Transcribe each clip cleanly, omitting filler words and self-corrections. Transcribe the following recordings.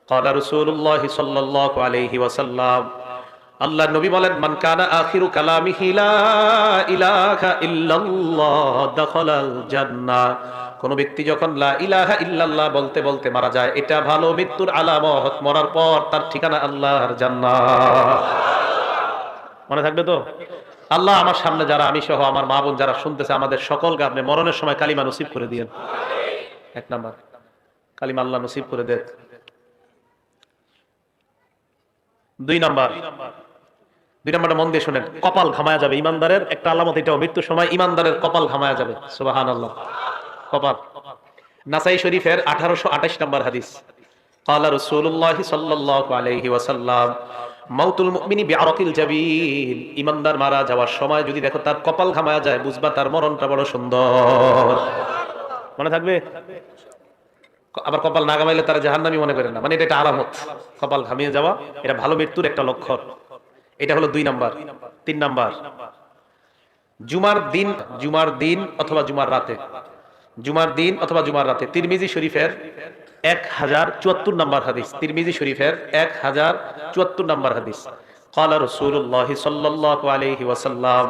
ক্বালা রাসূলুল্লাহি সাল্লাল্লাহু আলাইহি ওয়াসাল্লাম, আল্লাহর নবী বলেন, মান কানা আখিরু কালামিহি লা ইলাহা ইল্লাল্লাহ দাখালাল জান্নাহ। কোন ব্যক্তি যখন লা ইলাহা ইল্লাল্লাহ বলতে বলতে মারা যায়, এটা ভালো মৃত্যুর আলামত। মরার পর তার ঠিকানা আল্লাহর জান্নাত। মনে থাকবে তো? আল্লাহ আমার সামনে যারা, আমি সহ আমার মা বোন যারা শুনতেছে, আমাদের সকলকে আপনি মরণের সময় কালিমা নসিব করে দিয়েন। এক নাম্বার, কালিমা আল্লাহ নসিব করে দেন। দুই নাম্বারটা মন দিয়ে শুনেন, কপাল ঘামায়া যাবে। ইমানদারের একটা আলামত এটাও, মৃত্যুর সময় ইমানদারের কপাল ঘামায়া যাবে। সুবহানাল্লাহ। কপাল। নাসাই শরীফের 1828 নম্বর হাদিস, ক্বালা রাসূলুল্লাহি সাল্লাল্লাহু আলাইহি ওয়াসাল্লাম, মাউতুল মুমিনি বিআরাকিল জাবিন। ইমানদার মারা যাওয়ার সময় যদি দেখো তার কপাল ঘামায়া যায়, বুঝবা তার মরণটা বড় সুন্দর। মনে থাকবে? আবার কপাল না ঘামাইলে তারা জাহান্নামী মনে করেন না, মানে এটা একটা আলামত। কপাল ঘামিয়ে যাওয়া এটা ভালো মৃত্যুর একটা লক্ষণ। এটা হলো 2 নাম্বার। 3 নাম্বার, জুমার দিন অথবা জুমার রাতে তিরমিজি শরীফের 1074 নম্বর হাদিস। তিরমিজি শরীফের 1074 নম্বর হাদিস, ক্বালা রাসূলুল্লাহি সাল্লাল্লাহু আলাইহি ওয়াসাল্লাম,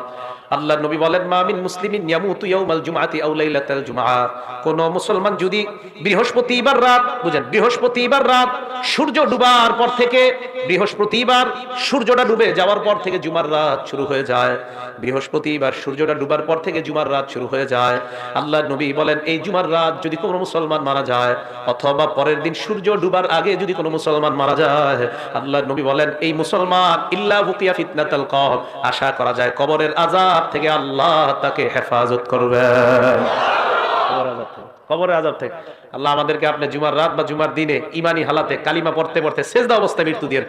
আল্লাহর নবী বলেন, মা মিন মুসলিমিন ইয়ামুতু ইয়াউমাল জুমআতি আও লাইলাতাল জুমআ। কোন মুসলমান যদি বৃহস্পতিবার রাত, বুঝেন, বৃহস্পতিবার রাত সূর্য ডুবার পর থেকে, বৃহস্পতিবার সূর্যটা ডুবে যাওয়ার পর থেকে জুমার রাত শুরু হয়ে যায়। বৃহস্পতিবার সূর্যটা ডুবার পর থেকে জুমার রাত শুরু হয়ে যায়। আল্লাহর নবী বলেন, এই জুমার রাত যদি কোনো মুসলমান মারা যায়, অথবা পরের দিন সূর্য ডুবার আগে যদি কোনো মুসলমান মারা যায়, আল্লাহর নবী বলেন, এই মুসলমান ইল্লা বুকিয়া ফিতনাতুল কবর, আশা করা যায় কবরের আযাব থেকে আল্লাহ তাকে হেফাজত করবেন। কবরের আযাব থেকে আল্লাহ আমাদেরকে আপনি জুমার রাত বা জুমার দিনে ইমানি হালাতে কালিমা পড়তে পড়তে সেজদা অবস্থায় মৃত্যু দিয়েন।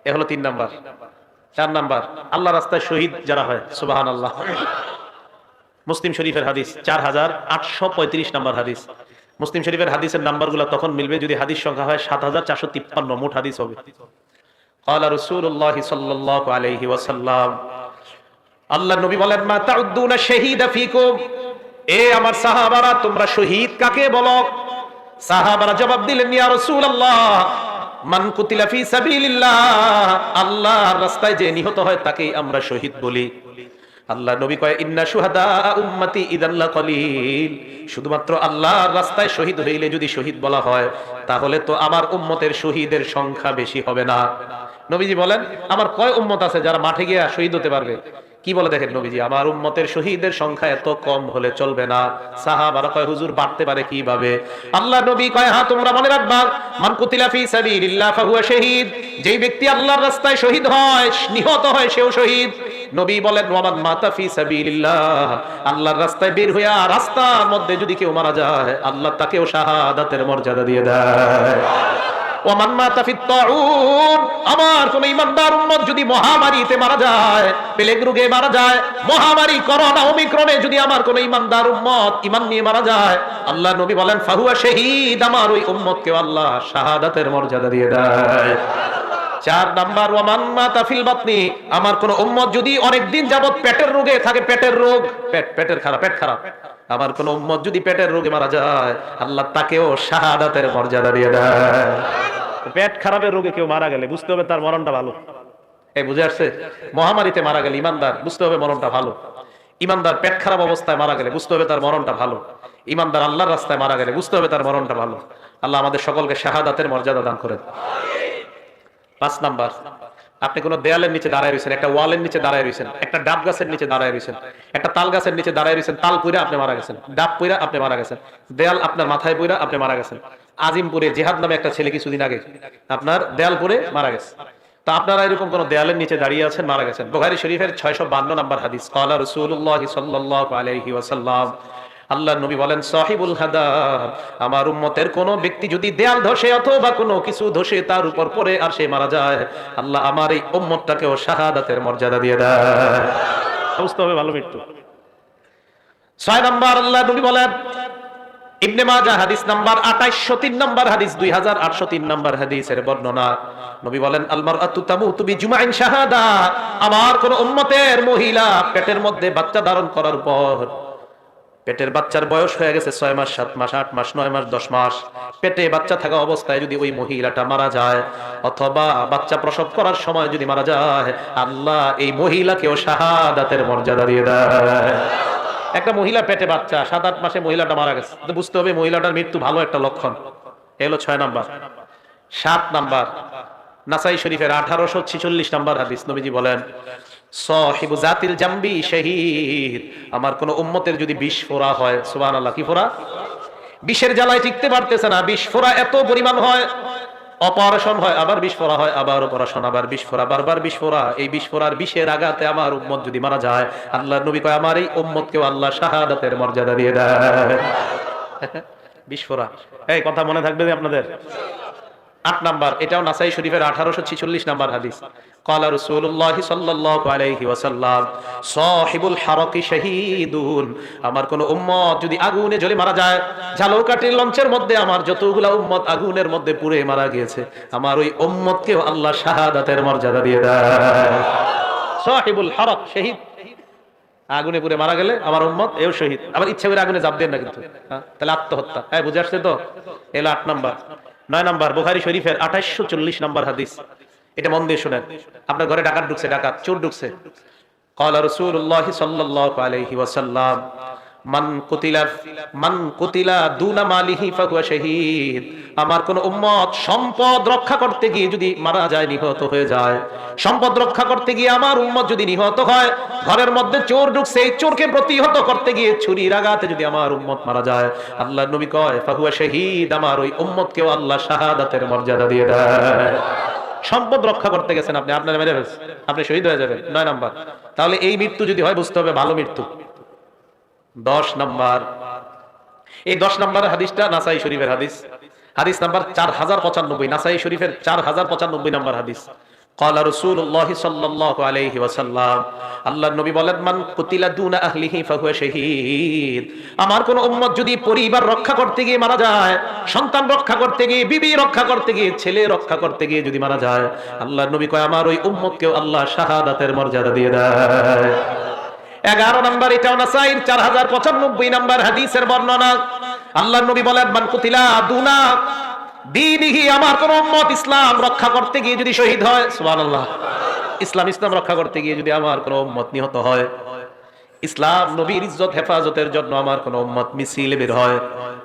এ হলো 3 নাম্বার। 4 নাম্বার, আল্লাহ রাস্তায় শহীদ যারা হয়, সুবহানাল্লাহ। মুসলিম শরীফের হাদিস 4835 নাম্বার হাদিস। মুসলিম শরীফের হাদিসের নাম্বারগুলো তখন মিলবে যদি হাদিস সংখ্যা হয় 7453, মোট হাদিস হবে। ক্বালা রাসূলুল্লাহি সাল্লাল্লাহু আলাইহি ওয়াসাল্লাম, আল্লাহর নবী বলেন, মা তাউদ্দুনা শাহীদা ফিকুম। এ আমার সাহাবারা, তোমরা শহীদ কাকে বলো? সাহাবারা জবাব দিলেন, ইয়া রাসূলুল্লাহ, মান কুতিলা ফি সাবিলিল্লাহ, আল্লাহর রাস্তায় যে নিহত হয় তাকেই আমরা শহীদ বলি। আল্লাহ নবী কয়, ইন্না শুহাদা উম্মতি ইযান লাকালিল। শুধুমাত্র আল্লাহর রাস্তায় শহীদ হইলে যদি শহীদ বলা হয়, তাহলে তো আমার উম্মতের শহীদের সংখ্যা বেশি হবে না। নবীজি বলেন, আমার কয় উম্মত আছে যারা মাঠে গিয়ে শহীদ হতে পারবে? কি বলে দেখেন নবীজি, আমার উম্মতের শহীদের সংখ্যা এত কম হলে চলবে না। সাহাবারা কয়, হুজুর বাড়তে পারে কিভাবে? আল্লাহ নবী কয়, হ্যাঁ, তোমরা মনে রাখবা, মান কুতিলা ফি সাবিলিল্লাহ ফাহুয়া শাহীদ। যেই ব্যক্তি আল্লাহর রাস্তায় শহীদ হয়, নিহত হয়, সেও শহীদ। নবী বলেন, ওয়ামান মাতা ফি সাবিলিল্লাহ, আল্লাহর রাস্তায় বের হইয়া রাস্তার মধ্যে যদি কেউ মারা যায়, আল্লাহ তাকেও শাহাদাতের মর্যাদা দিয়ে দেয়। ওয়ামান মাতা ফিত তাউন, আমার কোন ঈমানদার উম্মত যদি মহামারীতে মারা যায়, প্লেগ রোগে মারা যায়, মহামারী করোনা ওমিক্রনে যদি আমার কোন ঈমানদার উম্মত ঈমান নিয়ে মারা যায়, আল্লাহ নবী বলেন, ফাহুয়া শাহীদ, আমার ওই উম্মতকে আল্লাহ শাহাদাতের মর্যাদা দিয়ে দেয়। 4 নাম্বার, ওয়ামান মাতা ফিল বাতনি, আমার কোন উম্মত যদি অনেক দিন যাবত পেটের রোগে থাকে, পেটের রোগ, পেট খারাপ, আমার কোন উম্মত যদি পেটের রোগে মারা যায়, আল্লাহ তাকেও শাহাদাতের মর্যাদা দিয়ে দেয়। পেট খারাপের রোগে কেউ মারা গেলে বুঝতে হবে তার মরণটা ভালো। এই বুঝে আসছে? মহামারীতে মারা গেলে ইমানদার, বুঝতে হবে মরণটা ভালো। ইমানদার পেট খারাপ অবস্থায় মারা গেলে বুঝতে হবে তার মরণটা ভালো। ইমানদার আল্লাহর রাস্তায় মারা গেলে বুঝতে হবে তার মরণটা ভালো। আল্লাহ আমাদের সকলকে শাহাদাতের মর্যাদা দান করেন। 5 নাম্বার, আপনি কোন দেয়ালের নিচে দাঁড়ায় রয়েছেন, একটা ওয়ালের নিচে দাঁড়ায় রয়েছেন, একটা ডাব গাছের নিচে দাঁড়ায় রয়েছেন, একটা তাল গাছের নিচে দাঁড়ায় রয়েছেন, তাল পুইরা আপনি মারা গেছেন, ডাব পুইরা আপনি মারা গেছেন, দেয়াল আপনার মাথায় পুইরা আপনি মারা গেছেন। আজিমপুরে জিহাদ নামে একটা ছেলে কিছুদিন আগে আপনার দেয়াল পুরে মারা গেছে। তো আপনারা এরকম কোন দেয়ালের নিচে দাঁড়িয়ে আছেন, মারা গেছেন। বুখারী শরীফের 652 নম্বর হাদিস, ক্বালা রাসূলুল্লাহি সাল্লাল্লাহু আলাইহি ওয়াসাল্লাম, আল্লাহর নবী বলেন, সাহিবুল হাদার, আমার উম্মতের কোন ব্যক্তি যদি দেয়াল ধসে অথবা কোনো কিছু ধসে তার উপর পড়ে আর সে মারা যায়, আল্লাহ আমার এই উম্মতটাকেও শাহাদাতের মর্যাদা দিয়ে দেয়। বুঝতে হবে ভালো মৃত্যু। 6 নাম্বার, আল্লাহ নবী বলেন, ইবনে মাজাহ হাদিস নাম্বার 2803 নাম্বার হাদিস, 2803 নাম্বার হাদিসের বর্ণনা, নবী বলেন, আল মারআতু তামুতু বিজুমাইন শাহাদা, আমার কোন উম্মতের মহিলা পেটের মধ্যে বাচ্চা ধারণ করার পর পেটের বাচ্চার বয়স হয়ে গেছে 6 মাস, 7 মাস, 8 মাস, 9 মাস, 10 মাস, পেটে বাচ্চা থাকা অবস্থায় যদি ওই মহিলাটা মারা যায়, অথবা বাচ্চা প্রসব করার সময় যদি মারা যায়, আল্লাহ এই মহিলাকেও শাহাদাতের মর্যাদা দিয়ে দেয়। একটা মহিলা পেটে বাচ্চা, 7-8 মাসে মহিলাটা মারা গেছে, তো বুঝতে হবে মহিলাটার মৃত্যু ভালো একটা লক্ষণ। এলো 6 নাম্বার। 7 নাম্বার, নাসাই শরীফের 1846 নাম্বার হাদিস, নবীজি বলেন, সাহিবু জাতিল জামবি শহীদ, আমার কোন উম্মতের যদি বিষ ফোড়া হয়, সুবহানাল্লাহ, কি ফোড়া? বিষের জ্বালায় টিকতে পারতেছে না, বিষ ফোড়া এত পরিমাণ হয়, অপারেশন হয়, আবার বিষ ফোড়া হয়, আবার অপারেশন, আবার বিষ ফোড়া, বারবার বিষ ফোড়া, এই বিষ ফোড়ার বিষের আঘাতে আমার উম্মত যদি মারা যায়, আল্লাহর নবী কয় আমার এই উম্মতকেও আল্লাহ শাহাদাতের মর্যাদা দিয়ে দেয়। বিষ ফোড়া, এই কথা মনে থাকবে আপনাদের। 8 নাম্বার, এটাও নাসাই শরীফের 1846 নাম্বার হাদিস। ক্বালা রাসূলুল্লাহ সাল্লাল্লাহু আলাইহি ওয়াসাল্লাম, সাহিবুল হারাকি শাহীদুন, আমার কোন উম্মত যদি আগুনে জ্বলে মারা যায়, ঝালকাঠির লঞ্চের মধ্যে আমার যতগুলা উম্মত আগুনের মধ্যে পুড়ে মারা গিয়েছে, আমার ওই উম্মতকেও আল্লাহ শাহাদাতের মর্যাদা দিয়ে দেয়। সাহিবুল হারাক, শহীদ, আগুনে পুড়ে মারা গেলে আমার উম্মত এও শহীদ। আবার ইচ্ছা করে আগুনে জাপ দেন না কিন্তু, তাহলে আত্মহত্যা। হ্যাঁ, বুঝে আসছে তো? এলো 8 নাম্বার। 9 নাম্বার, বুখারী শরীফের 2840 নাম্বার হাদিস, এটা মন দিয়ে শুনেন। আপনার ঘরে ডাকাত ঢুকছে, ডাকাত চোর ঢুকছে। ক্বালা রাসূলুল্লাহ সাল্লাল্লাহু আলাইহি ওয়াসাল্লাম, মান কুতিলা দুনা মালিহি ফাহুয়া শাহীদ, আমার কোন উম্মত সম্পদ রক্ষা করতে গিয়ে যদি মারা যায়, নিহত হয়ে যায়, সম্পদ রক্ষা করতে গিয়ে আমার উম্মত যদি নিহত হয়, ঘরের মধ্যে চোর ঢুকছে, এই চোরকে প্রতিহত করতে গিয়ে ছুরির আঘাতে যদি আমার উম্মত মারা যায়, আল্লাহর নবী কয় ফাহুয়া শাহীদ, আমার ওই উম্মতকেও আল্লাহ শাহাদাতের মর্যাদা দিয়ে দেয়। সম্পদ রক্ষা করতে গেছেন আপনি, আপনার মেরে ফেলছে, আপনি শহীদ হয়ে যাবেন। 9 নাম্বার। তাহলে এই মৃত্যু যদি হয়, বুঝতে হবে ভালো মৃত্যু। 10 নাম্বার, এই 10 নাম্বার হাদিসটা নাসাই শরীফের হাদিস, হাদিস নাম্বার 4095, নাসাই শরীফের 4095 নাম্বার হাদিস। ক্বালা রাসূলুল্লাহ সাল্লাল্লাহু আলাইহি ওয়াসাল্লাম, আল্লাহর নবী বলেন, মান কুতিলা দুনা আহলিহি ফাহুয়া শাহীদ, আমার কোন উম্মত যদি পরিবার রক্ষা করতে গিয়ে মারা যায়, সন্তান রক্ষা করতে গিয়ে, বিবি রক্ষা করতে গিয়ে, ছেলে রক্ষা করতে গিয়ে যদি মারা যায়, আল্লাহর নবী কয় আমার ওই উম্মতকেও আল্লাহ শাহাদাতের মর্যাদা দিয়ে দেয়। 11 নাম্বার, এটাও নাসাইর 4095 নাম্বার হাদিসের বর্ণনা। আল্লাহর নবী বলেন, মান কুতিলা দুনা দীনিহি, আমার কোন উম্মত ইসলাম রক্ষা করতে গিয়ে যদি শহীদ হয়, সুবহানাল্লাহ, ইসলাম রক্ষা করতে গিয়ে যদি আমার কোন উম্মত নিহত হয়, ইসলাম নবীর ইজ্জত হেফাজতের জন্য আমার কোন উম্মত মিছিলে বের হয়,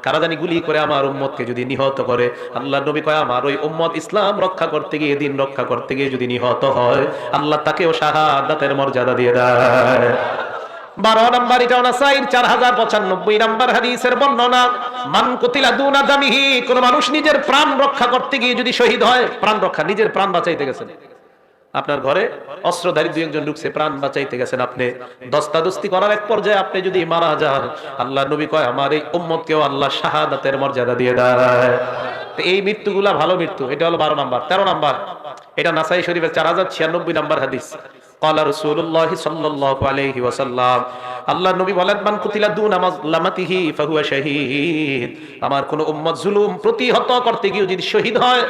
কারাদানি গুলি করে আমার উম্মতকে যদি নিহত করে, আল্লাহর নবী কয় আমার ওই উম্মত ইসলাম রক্ষা করতে গিয়ে, দিন রক্ষা করতে গিয়ে যদি নিহত হয়, আল্লাহ তাকেও শাহাদাতের মর্যাদা দিয়ে দেয়। 12 নাম্বার, এটাও নাসাইর 4095 নাম্বার হাদিসের বর্ণনা। মান কুতিলা দুনা দামিহি, কোন মানুষ নিজের প্রাণ রক্ষা করতে গিয়ে যদি শহীদ হয়, প্রাণ রক্ষা, নিজের প্রাণ বাঁচাইতে গেছেন, আপনার ঘরে অস্ত্রধারী 2-1 ঢুকছে, প্রাণ বাঁচাইতে গেছেন, আপনি দস্তাদস্তি করার এক পর্যায়ে আপনি যদি মারা যান, আল্লাহর নবী কয় আমার এই উম্মতকেও আল্লাহ শাহাদাতের মর্যাদা দিয়ে দেয়। তো এই মৃত্যুগুলা ভালো মৃত্যু। এটা হলো 12 নাম্বার। 13 নাম্বার, এটা নাসাই শরীফের 4096 নাম্বার হাদিস। ক্বালা রাসূলুল্লাহ সাল্লাল্লাহু আলাইহি ওয়াসাল্লাম, আল্লাহর নবী বলেন, মান কুতিলা দুনা মাজলামাতিহি ফাহুয়া শাহীদ, আমার কোন উম্মত জুলুম প্রতিহত করতে গিয়ে যদি শহীদ হয়,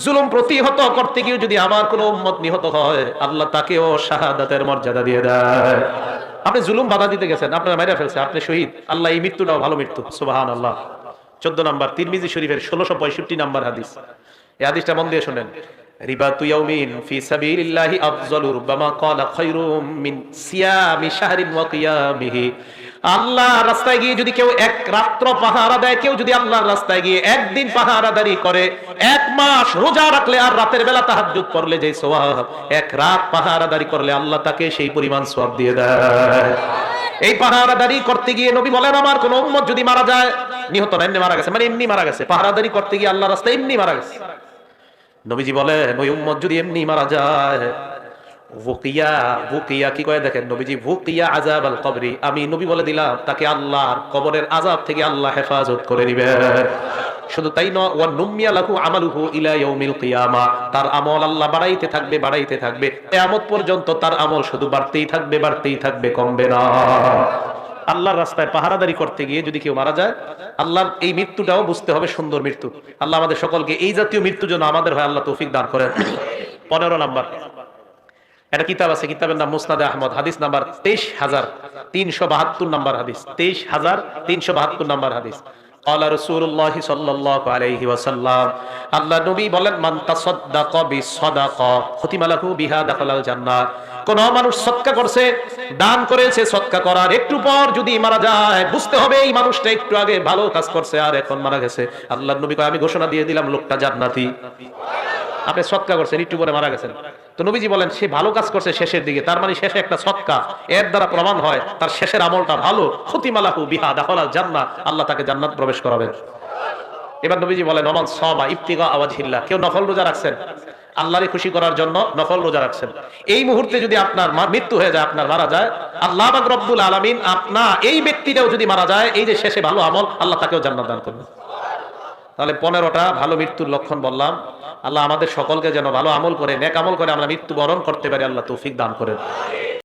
জুলুম প্রতিহত করতে গিয়ে যদি আমার কোন উম্মত নিহত হয়, আল্লাহ তাকেও শাহাদাতের মর্যাদা দিয়ে দেয়। আপনি জুলুম বাধা দিতে গেছেন, আপনার মাইরা ফেলছে, আপনি শহীদ, আল্লাহ এই মৃত্যুটাও ভালো মৃত্যু, সুবহানাল্লাহ। 14 নাম্বার, তিরমিজি শরীফের 1665 নাম্বার হাদিস, এই হাদিসটা মন দিয়ে শুনেন। রিবাতু ইয়াউমিন ফি সাবিলিল্লাহি আফযালু রুব্বামা ক্বালা খায়রুম মিন সিয়ামি শাহরিন ওয়া কিয়ামিহি, আল্লাহর রাস্তায় গিয়ে যদি কেউ এক রাত্র পাহারা দেয়, কেউ যদি আল্লাহর রাস্তায় গিয়ে একদিন পাহারাদারি করে, 1 মাস রোজা রাখলে আর রাতের বেলা তাহাজ্জুদ পড়লে যে সওয়াব, 1 রাত পাহারাদারি করলে আল্লাহ তাকে সেই পরিমাণ সওয়াব দিয়ে দেয়। এই পাহারাদারি করতে গিয়ে নবী বলেন আমার কোন উম্মত যদি মারা যায়, নিহত না, এমনি মারা গেছে, মানে এমনি মারা গেছে, পাহারাদারি করতে গিয়ে আল্লাহর রাস্তায় এমনি মারা গেছে, নবীজি বলেন ওই উম্মত যদি এমনি মারা যায়, ভুকিয়া, ভুকিয়া কি কয় দেখেন নবীজি, ভুকিয়া আযাবাল কবরি, আমি নবী বলে দিলাম তাকে আল্লাহর কবরের আযাব থেকে আল্লাহ হেফাজত করে দিবেন। শুধু তাই নয়, ওয়া নুমিয়া লাহু আমালুহু ইলা ইয়াউমিল কিয়ামা, তার আমল আল্লাহ বাড়াইতে থাকবে, বাড়াইতে থাকবে, কিয়ামত পর্যন্ত তার আমল শুধু বাড়তেই থাকবে, বাড়তেই থাকবে, কমবে না। আল্লাহর রাস্তায় পাহারাদারি করতে গিয়ে যদি কেউ মারা যায়, আল্লাহর এই মৃত্যুটাও বুঝতে হবে সুন্দর মৃত্যু। আল্লাহ আমাদের সকলকে এই জাতীয় মৃত্যু যেন আমাদের হয় আল্লাহ তৌফিক দান করেন। 15 নাম্বার, একটা কিতাব আছে, কিতাবের নাম মুসনাদে আহমদ, হাদিস নাম্বার 23,372 নাম্বার হাদিস, 23,372 নাম্বার হাদিস। ক্বালা রাসূলুল্লাহি সাল্লাল্লাহু আলাইহি ওয়াসাল্লাম, আল্লাহ নবী বলেন, মান তাসাদদাকা বিসাদাকা খুতিমা লাহু বিহা দাখালাল জান্নাহ। কোন মানুষ সদকা করছে, দান করেছে, সদকা করার একটু পর যদি মারা যায়, বুঝতে হবে এই মানুষটা একটু আগে ভালো কাজ করছে আর এখন মারা গেছে। আল্লাহ নবী কয়, আমি ঘোষণা দিয়ে দিলাম লোকটা জান্নাতি। আপনি সদকা করছেন, একটু পরে মারা গেছেন, তো নবীজি বলেন সে ভালো কাজ করছে শেষের দিকে, তার মানে শেষে একটা সদকা, এর দ্বারা প্রমাণ হয় তার শেষের আমলটা ভালো। খুতিমা লাহু বিহা দাখালাল জান্নাহ, আল্লাহ তাকে জান্নাত প্রবেশ করাবেন। এবার নবীজি বলেন, ওমান সামা ইবতিগা ওয়াজহিল্লাহ, কেউ নফল রোজা রাখছেন, আল্লাহরে খুশি করার জন্য নফল রোজা রাখছেন, এই মুহূর্তে যদি আপনার মৃত্যু হয়ে যায়, আপনার মারা যায়, আল্লাহ পাক রব্বুল আলামিন আপনার এই ব্যক্তিটাও যদি মারা যায়, এই যে শেষে ভালো আমল, আল্লাহ তাকেও জান্নাত দান করবেন। তাহলে 15টা ভালো মৃত্যুর লক্ষণ বললাম। আল্লাহ আমাদের সকলকে যেন ভালো আমল করে, নেক আমল করে আমরা মৃত্যু বরণ করতে পারি, আল্লাহ তৌফিক দান করেন।